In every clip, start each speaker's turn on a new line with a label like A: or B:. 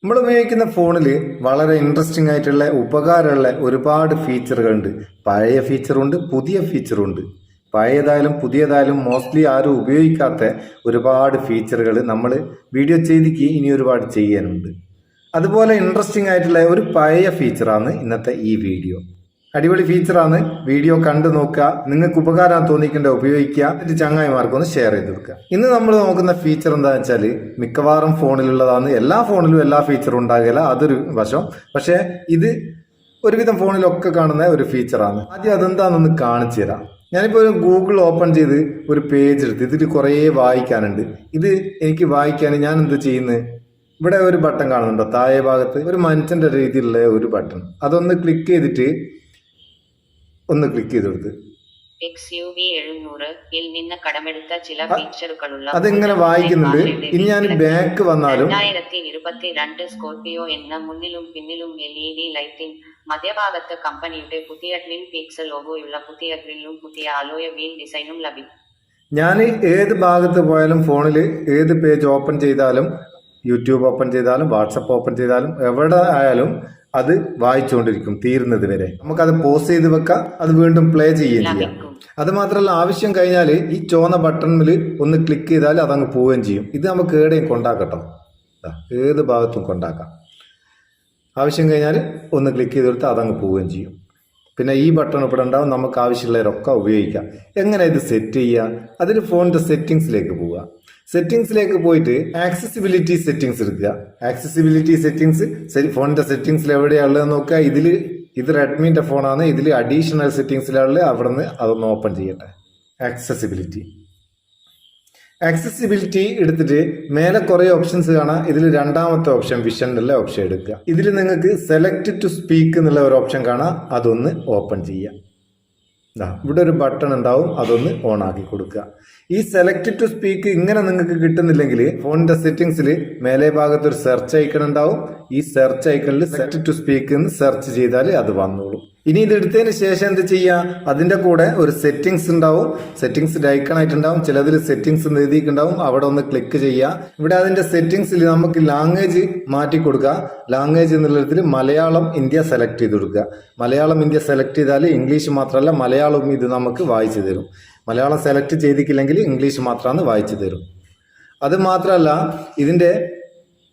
A: നമ്മൾ ഉപയോഗിക്കുന്ന ഫോണിൽ വളരെ ഇൻട്രസ്റ്റിംഗ് ആയിട്ടുള്ള ഉപകാരമുള്ള ഒരുപാട് ഫീച്ചറുകളുണ്ട്. പഴയ ഫീച്ചറുണ്ട്, പുതിയ ഫീച്ചറുണ്ട്. പഴയതായാലും പുതിയതായാലും മോസ്റ്റ്ലി ആരും ഉപയോഗിക്കാത്ത ഒരുപാട് ഫീച്ചറുകൾ നമ്മൾ വീഡിയോ ചെയ്തിക്ക് ഇനി ഒരുപാട് ചെയ്യാനുണ്ട്. അതുപോലെ ഇൻട്രസ്റ്റിംഗ് ആയിട്ടുള്ള ഒരു പഴയ ഫീച്ചറാണ് ഇന്നത്തെ ഈ വീഡിയോ. അടിപൊളി ഫീച്ചറാണ്. വീഡിയോ കണ്ടു നോക്കുക, നിങ്ങൾക്ക് ഉപകാരം തോന്നിക്കേണ്ട ഉപയോഗിക്കുക, എന്നിട്ട് ചങ്ങായിമാർക്കൊന്ന് ഷെയർ ചെയ്ത് കൊടുക്കുക. ഇന്ന് നമ്മൾ നോക്കുന്ന ഫീച്ചർ എന്താണെന്ന് വെച്ചാൽ മിക്കവാറും ഫോണിലുള്ളതാണ്. എല്ലാ ഫോണിലും എല്ലാ ഫീച്ചറും ഉണ്ടാകില്ല, അതൊരു വശം. പക്ഷേ ഇത് ഒരുവിധം ഫോണിലൊക്കെ കാണുന്ന ഒരു ഫീച്ചറാണ്. ആദ്യം അതെന്താണെന്ന് കാണിച്ചു തരാം. ഞാനിപ്പോൾ ഒരു ഗൂഗിൾ ഓപ്പൺ ചെയ്ത് ഒരു പേജ് എടുത്ത് ഇതിൽ കുറേ വായിക്കാനുണ്ട്. ഇത് എനിക്ക് വായിക്കാൻ ഞാൻ എന്ത് ചെയ്യുന്നത്, ഇവിടെ ഒരു ബട്ടൺ കാണുന്നുണ്ടോ താഴെ ഭാഗത്ത്, ഒരു മനുഷ്യന്റെ രീതിയിലുള്ള ഒരു ബട്ടൺ. അതൊന്ന് ക്ലിക്ക് ചെയ്തിട്ട് ഒന്ന് ക്ലിക്ക് ചെയ്ത് കൊടുത്ത് അതെങ്ങനെ വായിക്കുന്നുണ്ട്. ഇനി ഞാൻ ബാക്ക് വന്നാലും
B: 2022 സ്കോർപിയോ എന്ന മുന്നിലും പിന്നിലും LED ലൈറ്റിംഗ്, മധ്യഭാഗത്ത് കമ്പനിയുടെ പുതിയ ട്വിൻ പിക്സൽ ലോഗോയുള്ള പുതിയ ഗ്രില്ലും പുതിയ അലോയ വീൽ ഡിസൈനും ലഭിക്കും.
A: ഞാൻ ഏത് ഭാഗത്ത് പോയാലും ഫോണിൽ ഏത് പേജ് ഓപ്പൺ ചെയ്താലും, യൂട്യൂബ് ഓപ്പൺ ചെയ്താലും വാട്സപ്പ് ഓപ്പൺ ചെയ്താലും എവിടെ ആയാലും അത് വായിച്ചുകൊണ്ടിരിക്കും തീരുന്നത് വരെ. നമുക്കത് പോസ് ചെയ്ത് വെക്കാം, അത് വീണ്ടും പ്ലേ ചെയ്യുകയും ചെയ്യാം. അത് മാത്രമല്ല, ആവശ്യം കഴിഞ്ഞാൽ ഈ ചുവന്ന ബട്ടണിൽ ഒന്ന് ക്ലിക്ക് ചെയ്താൽ അതങ്ങ് പോവുകയും ചെയ്യും. ഇത് നമുക്ക് എവിടെയും കൊണ്ടാക്കട്ടോ, ഏത് ഭാഗത്തും കൊണ്ടാക്കാം. ആവശ്യം കഴിഞ്ഞാൽ ഒന്ന് ക്ലിക്ക് ചെയ്ത് കൊടുത്താൽ അതങ്ങ് പോവുകയും ചെയ്യും. പിന്നെ ഈ ബട്ടൺ ഇവിടെ ഉണ്ടാവും, നമുക്ക് ആവശ്യമുള്ളവരൊക്കെ ഉപയോഗിക്കാം. എങ്ങനെ ഇത് സെറ്റ് ചെയ്യുക? അതിൽ ഫോണിൻ്റെ സെറ്റിങ്സിലേക്ക് പോവുക. സെറ്റിങ്സിലേക്ക് പോയിട്ട് ആക്സസിബിലിറ്റി സെറ്റിങ്സ് എടുക്കുക. ആക്സസിബിലിറ്റി സെറ്റിങ്സ് ഫോണിന്റെ സെറ്റിങ്സിൽ എവിടെയാണുള്ളത് നോക്കുക. ഇത് റെഡ്മിന്റെ ഫോണാണ്. ഇതിൽ അഡീഷണൽ സെറ്റിങ്സിലുള്ള അവിടെ നിന്ന് അതൊന്ന് ഓപ്പൺ ചെയ്യട്ടെ. ആക്സസിബിലിറ്റി എടുത്തിട്ട് മേലെ കുറേ ഓപ്ഷൻസ് കാണാം. ഇതിൽ രണ്ടാമത്തെ ഓപ്ഷൻ വിഷനുള്ള ഓപ്ഷൻ എടുക്കുക. ഇതിൽ നിങ്ങൾക്ക് സെലക്ട് ടു സ്പീക്ക് എന്നുള്ള ഒരു ഓപ്ഷൻ കാണാം, അതൊന്ന് ഓപ്പൺ ചെയ്യുക. ഇവിടെ ഒരു ബട്ടൺ ഉണ്ടാവും, അതൊന്ന് ഓൺ ആക്കി കൊടുക്കുക. ഈ സെലക്ട് ടു സ്പീക്ക് ഇങ്ങനെ നിങ്ങൾക്ക് കിട്ടുന്നില്ലെങ്കിൽ ഫോണിന്റെ സെറ്റിംഗ്സിൽ മേലെ ഭാഗത്ത് ഒരു സെർച്ച് ഐക്കൺ ഉണ്ടാവും. ഈ സെർച്ച് ഐക്കണിൽ സെലക്ട് ടു സ്പീക്ക് എന്ന് സെർച്ച് ചെയ്താൽ അത് വന്നോളും. ഇനി ഇത് എടുത്തതിന് ശേഷം എന്ത് ചെയ്യുക, അതിന്റെ കൂടെ ഒരു സെറ്റിംഗ്സ് ഉണ്ടാവും. സെറ്റിംഗ്സിന്റെ ഐക്കൺ ആയിട്ടുണ്ടാവും. ചിലതിൽ സെറ്റിംഗ്സ് എഴുതിയിട്ടുണ്ടാവും, അവിടെ ഒന്ന് ക്ലിക്ക് ചെയ്യുക. ഇവിടെ അതിന്റെ സെറ്റിംഗ്സിൽ നമുക്ക് ലാംഗ്വേജ് മാറ്റി കൊടുക്കുക. ലാംഗ്വേജ് എന്നുള്ളതിൽ മലയാളം ഇന്ത്യ സെലക്ട് ചെയ്ത് കൊടുക്കുക. മലയാളം ഇന്ത്യ സെലക്ട് ചെയ്താൽ ഇംഗ്ലീഷ് മാത്രമല്ല മലയാളവും ഇത് നമുക്ക് വായിച്ചു തരും. മലയാളം സെലക്ട് ചെയ്തിട്ടില്ലെങ്കിൽ ഇംഗ്ലീഷ് മാത്രമാണ് വായിച്ചു തരും. അത് മാത്രമല്ല, ഇതിന്റെ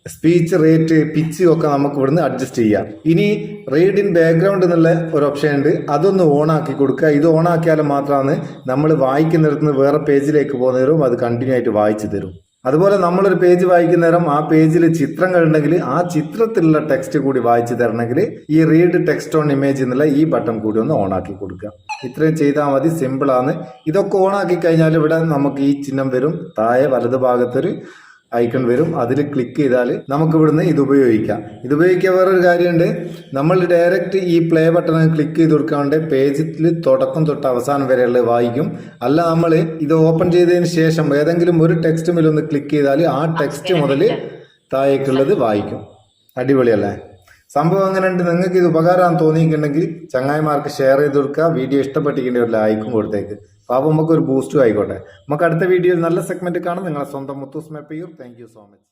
A: സ്പീച്ച് റേറ്റ്, പിച്ച് ഒക്കെ നമുക്ക് ഇവിടുന്ന് അഡ്ജസ്റ്റ് ചെയ്യാം. ഇനി റീഡ് ഇൻ ബാക്ക്ഗ്രൗണ്ട് എന്നുള്ള ഒരു ഓപ്ഷൻ ഉണ്ട്, അതൊന്ന് ഓൺ ആക്കി കൊടുക്കുക. ഇത് ഓൺ ആക്കിയാൽ മാത്രമാണ് നമ്മൾ വായിക്കുന്നിടത്ത് നിന്ന് വേറെ പേജിലേക്ക് പോകുന്നവരും അത് കണ്ടിന്യൂ ആയിട്ട് വായിച്ചു തരും. അതുപോലെ നമ്മളൊരു പേജ് വായിക്കുന്ന നേരം ആ പേജിൽ ചിത്രങ്ങൾ ഉണ്ടെങ്കിൽ ആ ചിത്രത്തിലുള്ള ടെക്സ്റ്റ് കൂടി വായിച്ചു തരണമെങ്കിൽ ഈ റീഡ് ടെക്സ്റ്റ് ഓൺ ഇമേജ് എന്നുള്ള ഈ ബട്ടൺ കൂടി ഒന്ന് ഓൺ ആക്കി കൊടുക്കുക. ഇത്രയും ചെയ്താൽ മതി, സിമ്പിളാണ്. ഇതൊക്കെ ഓൺ ആക്കി കഴിഞ്ഞാൽ ഇവിടെ നമുക്ക് ഈ ചിഹ്നം വരും. താഴെ വലതു ഭാഗത്തൊരു ഐക്കൺ വരും, അതിൽ ക്ലിക്ക് ചെയ്താൽ നമുക്ക് ഇവിടുന്ന് ഇത് ഉപയോഗിക്കാം. ഇത് ഉപയോഗിക്കാൻ വേറൊരു കാര്യമുണ്ട്, നമ്മൾ ഡയറക്റ്റ് ഈ പ്ലേ ബട്ടൺ ക്ലിക്ക് ചെയ്ത് കൊടുക്കാണ്ട് പേജിൽ തുടക്കം തൊട്ട് അവസാനം വരെയുള്ളത് വായിക്കും. അല്ല, നമ്മൾ ഇത് ഓപ്പൺ ചെയ്തതിന് ശേഷം ഏതെങ്കിലും ഒരു ടെക്സ്റ്റ് മേലൊന്ന് ക്ലിക്ക് ചെയ്താൽ ആ ടെക്സ്റ്റ് മുതൽ താഴേക്കുള്ളത് വായിക്കും. അടിപൊളിയല്ലേ സംഭവം? അങ്ങനെ ഉണ്ട്. നിങ്ങൾക്ക് ഇത് ഉപകാരം തോന്നിയിട്ടുണ്ടെങ്കിൽ ചങ്ങായിമാർക്ക് ഷെയർ ചെയ്ത് കൊടുക്കുക. വീഡിയോ ഇഷ്ടപ്പെട്ടിട്ടുണ്ടെങ്കിൽ ഒരു ലൈക്കും കൊടുത്തേക്ക്. അപ്പോൾ നമുക്ക് ഒരു ബൂസ്റ്റും ആയിക്കോട്ടെ. നമുക്ക് അടുത്ത വീഡിയോയിൽ നല്ല സെഗ്മെന്റ് കാണാം. നിങ്ങളെ സ്വന്തം Muthoos Meppayur. Thank you so much.